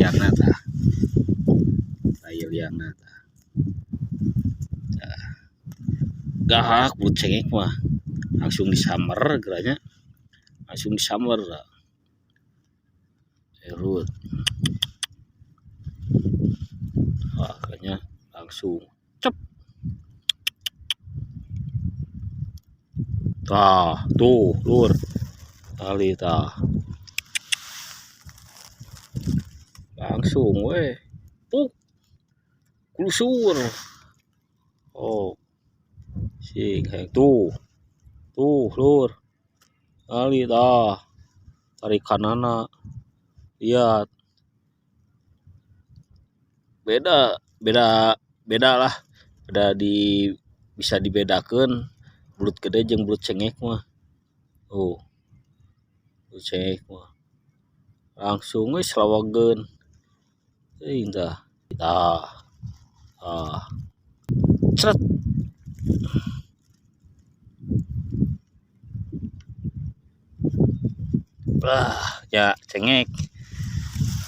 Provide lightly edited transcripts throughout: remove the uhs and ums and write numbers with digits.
liangna tah. Ayo liangna tah. Gahak belut cengek mah langsung disamber geranya. Langsung disamber. Erut. Makanya langsung cep. Tah, tuh, lur. Tali tah. Langsung weh. Puk. Kulusur. Oh. Sing tuh. Tuh, lur. Tali tah. Tarik kanana. Lihat. Beda lah. Bisa dibedakan belut gede jeung belut cengek mah. Oh. Belut cengek mah. Langsung we slawageun. Teuing tah. Cret. Ya cengek.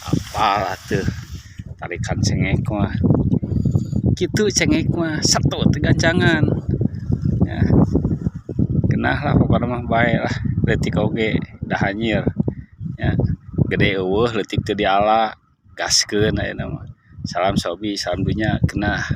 Apalah tuh. Tarikan cengek mah. Kitu cengek mah satu tegancangan. Ya. Kenah lah pokoknya mah bae lah. Leutik oge da hanyir. Ya. Gede eueuh leutik teu diala. Gaskeun ayeuna mah. Salam Sobi, salam dunya kenah.